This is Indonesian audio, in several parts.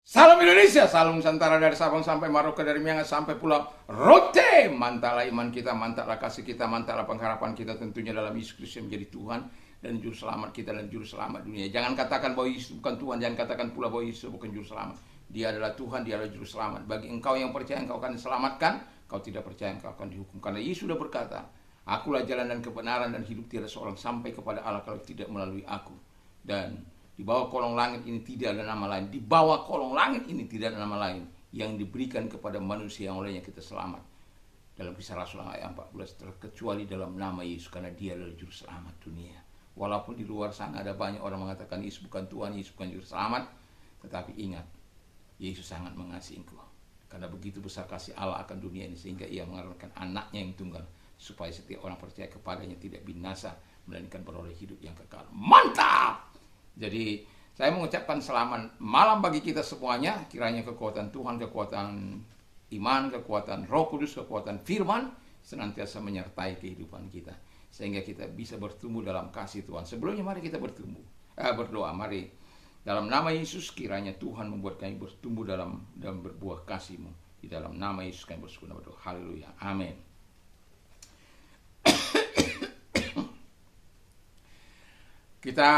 Salam Indonesia, salam Nusantara dari Sabang sampai Maroke, dari Miangas sampai Pulau Rote. Mantaplah iman kita, mantaplah kasih kita, mantaplah pengharapan kita tentunya dalam Yesus Kristus yang menjadi Tuhan dan Juru Selamat kita dan Juru Selamat dunia. Jangan katakan bahwa Yesus bukan Tuhan, jangan katakan pula bahwa Yesus bukan Juru Selamat. Dia adalah Tuhan, dia adalah Juru Selamat. Bagi engkau yang percaya engkau akan diselamatkan, kau tidak percaya engkau akan dihukum. Karena Yesus sudah berkata, akulah jalan dan kebenaran dan hidup, tiada seorang sampai kepada Allah kalau tidak melalui aku. Dan di bawah kolong langit ini tidak ada nama lain. Di bawah kolong langit ini tidak ada nama lain yang diberikan kepada manusia yang olehnya kita selamat. Dalam Kisah Rasul ayat 14, terkecuali dalam nama Yesus, karena dia adalah Juru Selamat dunia. Walaupun di luar sana ada banyak orang mengatakan Yesus bukan Tuhan, Yesus bukan Juru Selamat, tetapi ingat, Yesus sangat mengasihi engkau. Karena begitu besar kasih Allah akan dunia ini, sehingga ia mengaruniakan anaknya yang tunggal, supaya setiap orang percaya kepadanya tidak binasa, melainkan beroleh hidup yang kekal. Mantap! Jadi saya mengucapkan selamat malam bagi kita semuanya. Kiranya kekuatan Tuhan, kekuatan iman, kekuatan Roh Kudus, kekuatan firman senantiasa menyertai kehidupan kita, sehingga kita bisa bertumbuh dalam kasih Tuhan. Sebelumnya mari kita berdoa. Mari dalam nama Yesus, kiranya Tuhan membuat kami bertumbuh dalam berbuah kasih-Mu. Di dalam nama Yesus kami bersyukur dan berdoa. Haleluya. Amin. Kita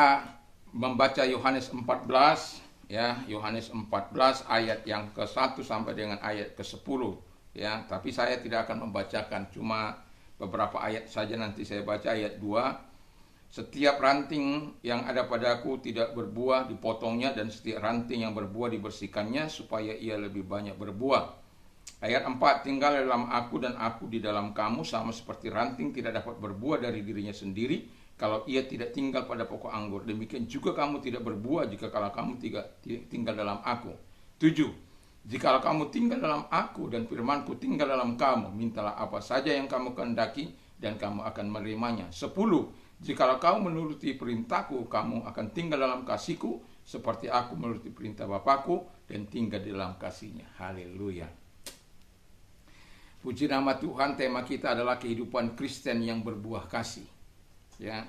membaca Yohanes 14, ya, Yohanes 14 ayat yang ke-1 sampai dengan ayat ke-10, ya. Tapi saya tidak akan membacakan, cuma beberapa ayat saja. Nanti saya baca ayat 2. Setiap ranting yang ada padaku tidak berbuah dipotongnya, dan setiap ranting yang berbuah dibersihkannya, supaya ia lebih banyak berbuah. Ayat 4, tinggal dalam aku dan aku di dalam kamu, sama seperti ranting tidak dapat berbuah dari dirinya sendiri kalau ia tidak tinggal pada pokok anggur. Demikian juga kamu tidak berbuah jika kalau kamu tidak tinggal dalam aku. 7, jikalau kamu tinggal dalam aku dan firmanku tinggal dalam kamu, mintalah apa saja yang kamu kehendaki dan kamu akan menerimanya. 10, jikalau kamu menuruti perintahku, kamu akan tinggal dalam kasihku, seperti aku menuruti perintah Bapakku dan tinggal di dalam kasihnya. Haleluya. Puji nama Tuhan. Tema kita adalah kehidupan Kristen yang berbuah kasih. Ya,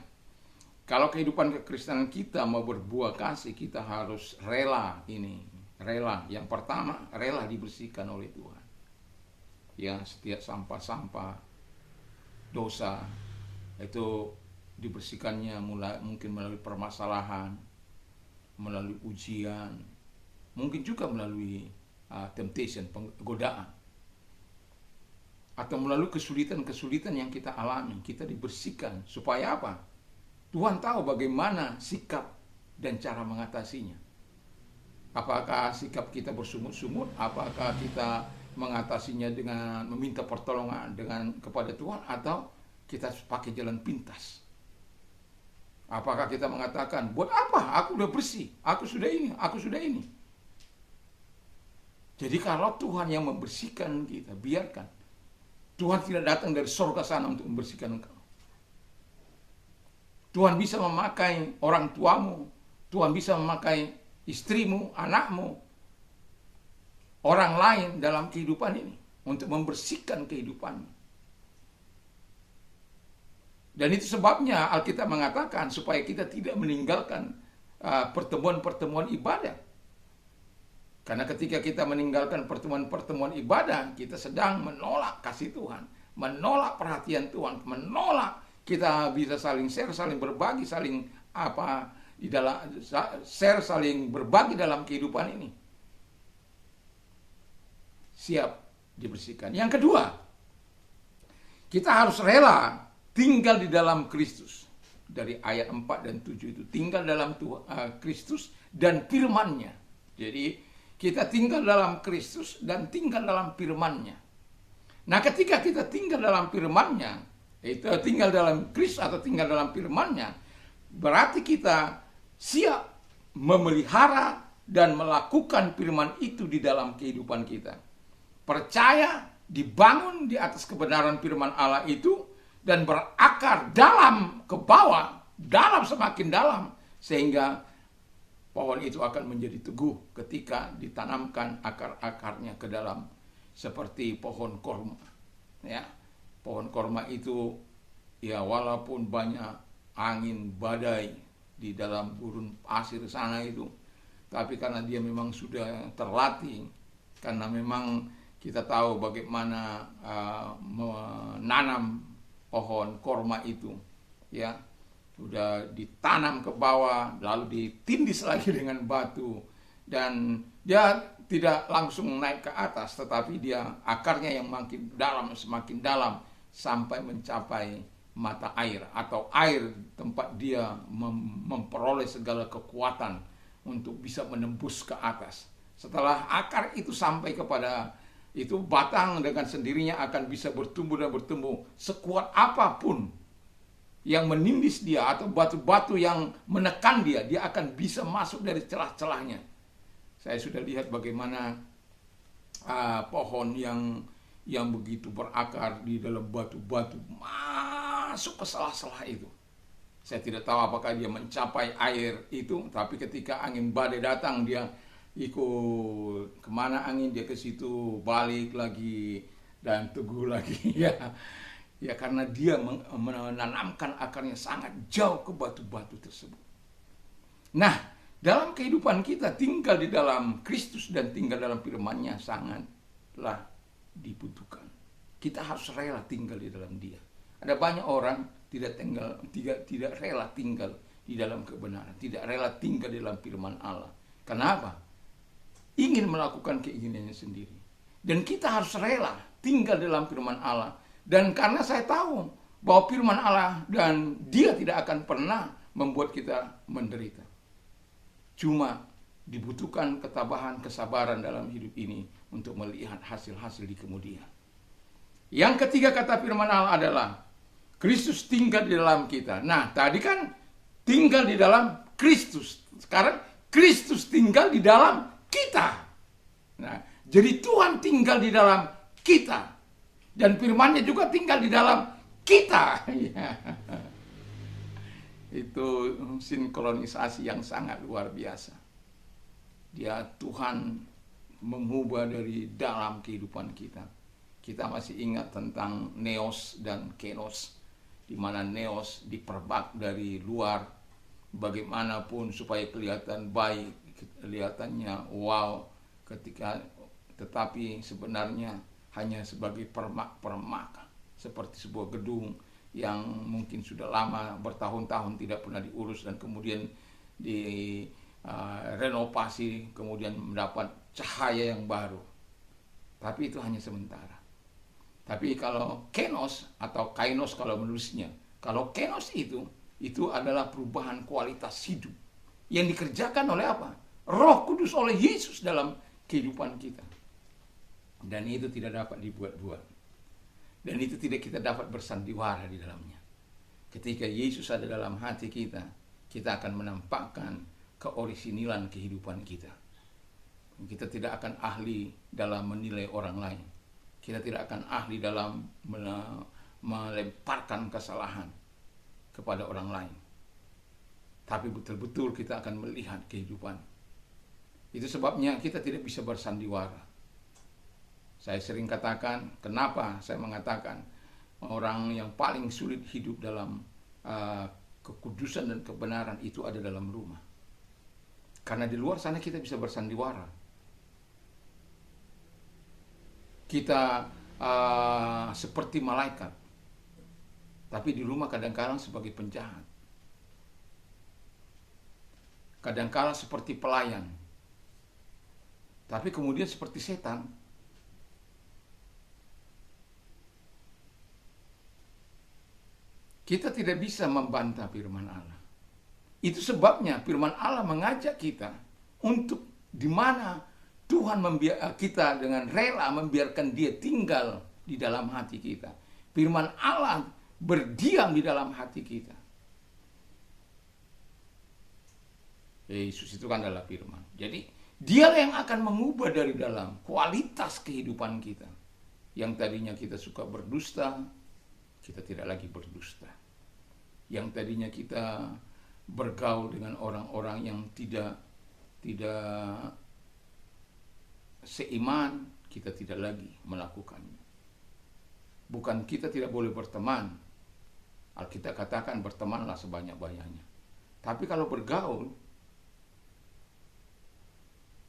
kalau kehidupan kekristenan kita mau berbuah kasih, kita harus rela ini. Rela, yang pertama, rela dibersihkan oleh Tuhan. Ya, setiap sampah-sampah dosa itu dibersihkannya mungkin melalui permasalahan, melalui ujian, mungkin juga melalui temptation, godaan, atau melalui kesulitan-kesulitan yang kita alami. Kita dibersihkan supaya apa? Tuhan tahu bagaimana sikap dan cara mengatasinya. Apakah sikap kita bersungut-sungut? Apakah kita mengatasinya dengan meminta pertolongan kepada Tuhan, atau kita pakai jalan pintas? Apakah kita mengatakan, buat apa? Aku udah bersih, aku sudah ini, aku sudah ini. Jadi kalau Tuhan yang membersihkan kita, biarkan. Tuhan tidak datang dari surga sana untuk membersihkan engkau. Tuhan bisa memakai orang tuamu, Tuhan bisa memakai istrimu, anakmu, orang lain dalam kehidupan ini untuk membersihkan kehidupanmu. Dan itu sebabnya Alkitab mengatakan supaya kita tidak meninggalkan pertemuan-pertemuan ibadah. Karena ketika kita meninggalkan pertemuan-pertemuan ibadah, kita sedang menolak kasih Tuhan, menolak perhatian Tuhan, menolak kita bisa saling share, saling berbagi, saling saling berbagi dalam kehidupan ini. Siap dibersihkan. Yang kedua, kita harus rela tinggal di dalam Kristus. Dari ayat 4 dan 7 itu, tinggal dalam Kristus dan firman-Nya. Jadi kita tinggal dalam Kristus dan tinggal dalam firman-Nya. Nah, ketika kita tinggal dalam firman-Nya, itu tinggal dalam Kristus atau tinggal dalam firman-Nya, berarti kita siap memelihara dan melakukan firman itu di dalam kehidupan kita. Percaya, dibangun di atas kebenaran firman Allah itu, dan berakar dalam ke bawah, dalam semakin dalam, sehingga pohon itu akan menjadi teguh ketika ditanamkan akar-akarnya ke dalam, seperti pohon korma. Ya, pohon korma itu, ya, walaupun banyak angin badai di dalam gurun pasir sana itu, tapi karena dia memang sudah terlatih, karena memang kita tahu bagaimana menanam pohon korma itu, ya sudah ditanam ke bawah, lalu ditindis lagi dengan batu, dan dia tidak langsung naik ke atas, tetapi dia akarnya yang makin dalam, semakin dalam, sampai mencapai mata air atau air tempat dia memperoleh segala kekuatan untuk bisa menembus ke atas. Setelah akar itu sampai kepada itu, batang dengan sendirinya akan bisa bertumbuh dan bertumbuh sekuat apapun yang menindis dia atau batu-batu yang menekan dia, dia akan bisa masuk dari celah-celahnya. Saya sudah lihat bagaimana pohon yang begitu berakar di dalam batu-batu masuk ke celah-celah itu. Saya tidak tahu apakah dia mencapai air itu, tapi ketika angin badai datang, dia ikut kemana angin, dia ke situ, balik lagi dan teguh lagi. Ya karena dia menanamkan akarnya sangat jauh ke batu-batu tersebut. Nah, dalam kehidupan kita tinggal di dalam Kristus dan tinggal dalam firman-Nya sangatlah dibutuhkan. Kita harus rela tinggal di dalam Dia. Ada banyak orang tidak rela tinggal di dalam kebenaran, tidak rela tinggal di dalam firman Allah. Kenapa? Ingin melakukan keinginannya sendiri. Dan kita harus rela tinggal di dalam firman Allah. Dan karena saya tahu bahwa firman Allah dan Dia tidak akan pernah membuat kita menderita. Cuma dibutuhkan ketabahan, kesabaran dalam hidup ini untuk melihat hasil-hasil di kemudian. Yang ketiga kata firman Allah adalah Kristus tinggal di dalam kita. Nah, tadi kan tinggal di dalam Kristus. Sekarang Kristus tinggal di dalam kita. Nah, jadi Tuhan tinggal di dalam kita. Dan firman-Nya juga tinggal di dalam kita. Itu sinkronisasi yang sangat luar biasa. Dia Tuhan mengubah dari dalam kehidupan kita. Kita masih ingat tentang neos dan kenos, di mana neos diperbak dari luar, bagaimanapun supaya kelihatan baik, kelihatannya wow, tetapi sebenarnya hanya sebagai permak-permak, seperti sebuah gedung yang mungkin sudah lama bertahun-tahun tidak pernah diurus dan kemudian direnovasi, kemudian mendapat cahaya yang baru. Tapi itu hanya sementara. Tapi kalau kenos atau kainos kalau menulisnya, kalau kenos itu adalah perubahan kualitas hidup yang dikerjakan oleh apa? Roh Kudus, oleh Yesus dalam kehidupan kita. Dan itu tidak dapat dibuat-buat. Dan itu tidak kita dapat bersandiwara di dalamnya. Ketika Yesus ada dalam hati kita, kita akan menampakkan keorisinilan kehidupan kita. Kita tidak akan ahli dalam menilai orang lain. Kita tidak akan ahli dalam melemparkan kesalahan kepada orang lain. Tapi betul-betul kita akan melihat kehidupan. Itu sebabnya kita tidak bisa bersandiwara. Saya sering katakan, kenapa saya mengatakan orang yang paling sulit hidup dalam kekudusan dan kebenaran itu ada dalam rumah. Karena di luar sana kita bisa bersandiwara. Kita seperti malaikat. Tapi di rumah kadang-kadang sebagai penjahat. Kadang-kadang seperti pelayan. Tapi kemudian seperti setan. Kita tidak bisa membantah firman Allah. Itu sebabnya firman Allah mengajak kita untuk di mana Tuhan kita dengan rela membiarkan Dia tinggal di dalam hati kita. Firman Allah berdiam di dalam hati kita. Yesus itu kan adalah firman. Jadi Dia yang akan mengubah dari dalam kualitas kehidupan kita. Yang tadinya kita suka berdusta, kita tidak lagi berdusta. Yang tadinya kita bergaul dengan orang-orang yang tidak seiman, kita tidak lagi melakukannya. Bukan kita tidak boleh berteman. Alkitab katakan bertemanlah sebanyak-banyaknya. Tapi kalau bergaul,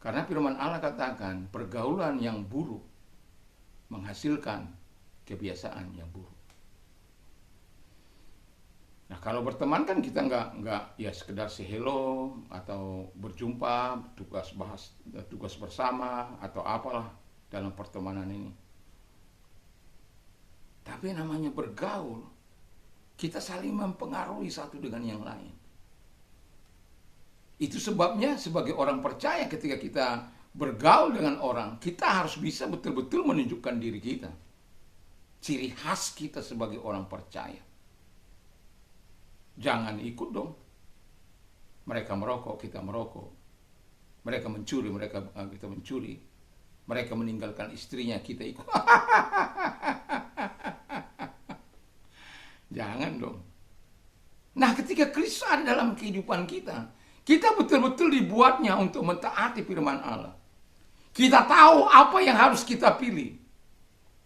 Karena firman Allah katakan pergaulan yang buruk menghasilkan kebiasaan yang buruk. Nah, kalau berteman kan kita nggak ya sekedar say hello atau berjumpa, tugas bersama atau apalah dalam pertemanan ini. Tapi namanya bergaul, kita saling mempengaruhi satu dengan yang lain. Itu sebabnya sebagai orang percaya ketika kita bergaul dengan orang, kita harus bisa betul-betul menunjukkan diri kita. Ciri khas kita sebagai orang percaya. Jangan ikut dong. Mereka merokok, kita merokok. Mereka mencuri, kita mencuri. Mereka meninggalkan istrinya, kita ikut. Jangan dong. Nah, ketika Kristus ada dalam kehidupan kita, kita betul-betul dibuatnya untuk mentaati firman Allah. Kita tahu apa yang harus kita pilih.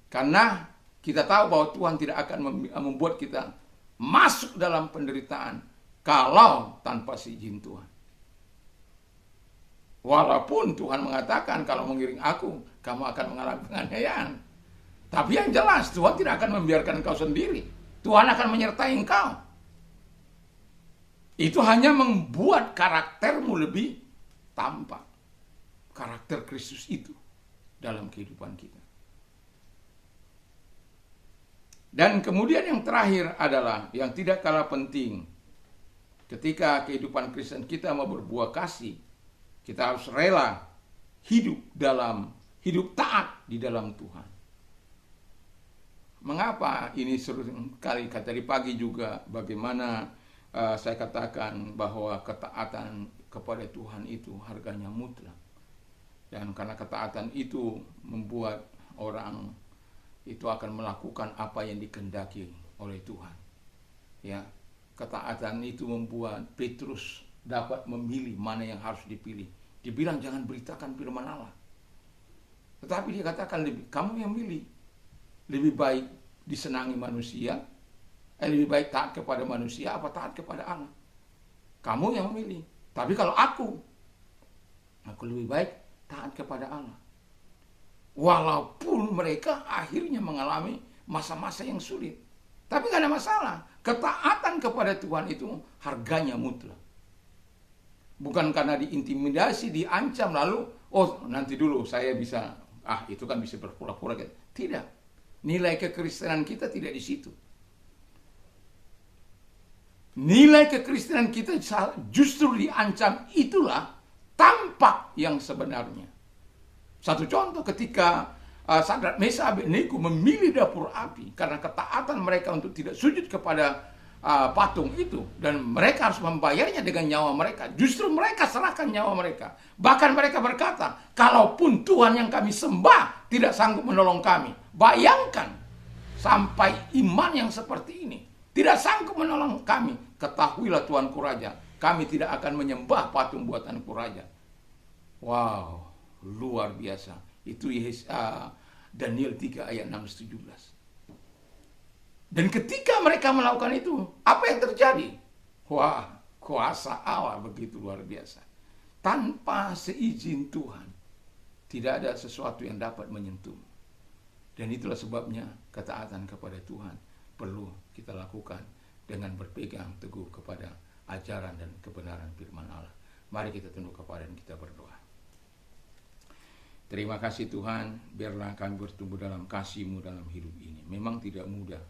Karena kita tahu bahwa Tuhan tidak akan membuat kita masuk dalam penderitaan kalau tanpa izin Tuhan. Walaupun Tuhan mengatakan kalau mengiring aku, kamu akan mengalami penganiayaan. Tapi yang jelas Tuhan tidak akan membiarkan engkau sendiri. Tuhan akan menyertai engkau. Itu hanya membuat karaktermu lebih tampak. Karakter Kristus itu dalam kehidupan kita. Dan kemudian yang terakhir adalah yang tidak kalah penting. Ketika kehidupan Kristen kita mau berbuah kasih, kita harus rela hidup taat di dalam Tuhan. Mengapa ini sering kali tadi pagi juga bagaimana saya katakan bahwa ketaatan kepada Tuhan itu harganya mutlak. Dan karena ketaatan itu membuat orang itu akan melakukan apa yang dikehendaki oleh Tuhan. Ya, ketaatan itu membuat Petrus dapat memilih mana yang harus dipilih. Dibilang jangan beritakan firman Allah. Tetapi dia katakan kamu yang milih. Lebih baik disenangi manusia, lebih baik taat kepada manusia apa taat kepada Allah. Kamu yang memilih. Tapi kalau aku lebih baik taat kepada Allah. Walaupun mereka akhirnya mengalami masa-masa yang sulit. Tapi gak ada masalah. Ketaatan kepada Tuhan itu harganya mutlak. Bukan karena diintimidasi, diancam lalu, nanti dulu saya bisa, itu kan bisa berpura-pura. Tidak. Nilai kekristenan kita tidak di situ. Nilai kekristenan kita justru diancam, itulah tampak yang sebenarnya. Satu contoh ketika Sadrak Mesah Abednego memilih dapur api karena ketaatan mereka untuk tidak sujud kepada patung itu, dan mereka harus membayarnya dengan nyawa mereka. Justru mereka serahkan nyawa mereka. Bahkan mereka berkata, kalaupun Tuhan yang kami sembah tidak sanggup menolong kami. Bayangkan sampai iman yang seperti ini tidak sanggup menolong kami. Ketahuilah Tuanku Raja, kami tidak akan menyembah patung buatanku Raja. Wow, luar biasa. Itu Daniel 3 ayat 6-17. Dan ketika mereka melakukan itu, apa yang terjadi? Wah, kuasa Allah begitu luar biasa. Tanpa seizin Tuhan, tidak ada sesuatu yang dapat menyentuh. Dan itulah sebabnya ketaatan kepada Tuhan perlu kita lakukan dengan berpegang teguh kepada ajaran dan kebenaran firman Allah. Mari kita tunduk kepada dan kita berdoa. Terima kasih Tuhan, biarlah kami bertumbuh dalam kasih-Mu dalam hidup ini. Memang tidak mudah,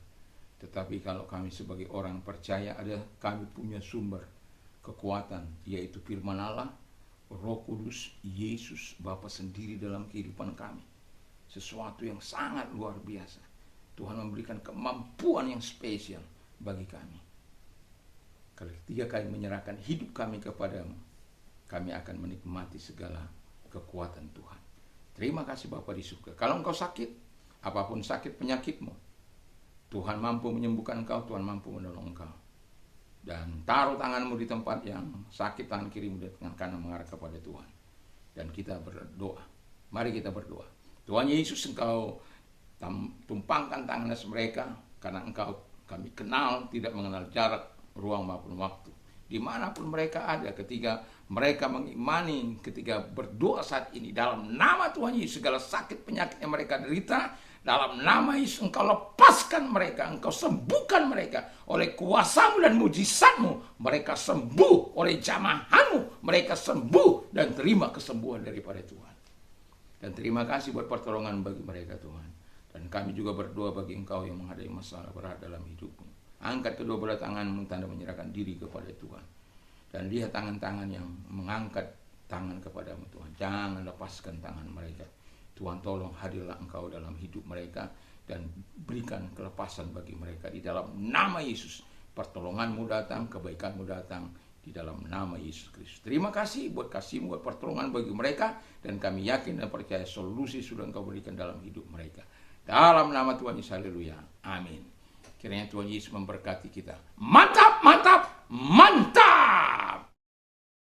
tetapi kalau kami sebagai orang percaya kami punya sumber kekuatan, yaitu firman Allah, Roh Kudus, Yesus, Bapa sendiri dalam kehidupan kami. Sesuatu yang sangat luar biasa. Tuhan memberikan kemampuan yang spesial bagi kami. Ketika kami menyerahkan hidup kami kepadamu, kami akan menikmati segala kekuatan Tuhan. Terima kasih Bapa di surga. Kalau engkau sakit, apapun sakit penyakitmu, Tuhan mampu menyembuhkan engkau, Tuhan mampu menolong engkau. Dan taruh tanganmu di tempat yang sakit, tangan kirimu di tangan kanan mengarah kepada Tuhan. Dan kita berdoa. Mari kita berdoa. Tuhan Yesus, engkau tumpangkan tangan mereka, karena engkau kami kenal, tidak mengenal jarak, ruang maupun waktu. dimanapun mereka ada, ketika mereka mengimani, ketika berdoa saat ini dalam nama Tuhan Yesus, segala sakit penyakit yang mereka derita, dalam nama Yesus Engkau lepaskan mereka, Engkau sembuhkan mereka oleh kuasa-Mu dan mujizat-Mu. Mereka sembuh oleh jamahan-Mu, mereka sembuh dan terima kesembuhan daripada Tuhan. Dan terima kasih buat pertolongan bagi mereka Tuhan. Dan kami juga berdoa bagi Engkau yang menghadapi masalah berat dalam hidupmu. Angkat kedua belah tanganmu, tanda menyerahkan diri kepada Tuhan. Dan lihat tangan-tangan yang mengangkat tangan kepadamu Tuhan. Jangan lepaskan tangan mereka. Tuhan tolong hadirlah Engkau dalam hidup mereka dan berikan kelepasan bagi mereka di dalam nama Yesus. Pertolongan-Mu datang, kebaikan-Mu datang di dalam nama Yesus Kristus. Terima kasih buat kasih-Mu, buat pertolongan bagi mereka, dan kami yakin dan percaya solusi sudah Engkau berikan dalam hidup mereka. Dalam nama Tuhan Yesus, haleluya. Amin. Kiranya Tuhan Yesus memberkati kita. Mantap, mantap, mantap.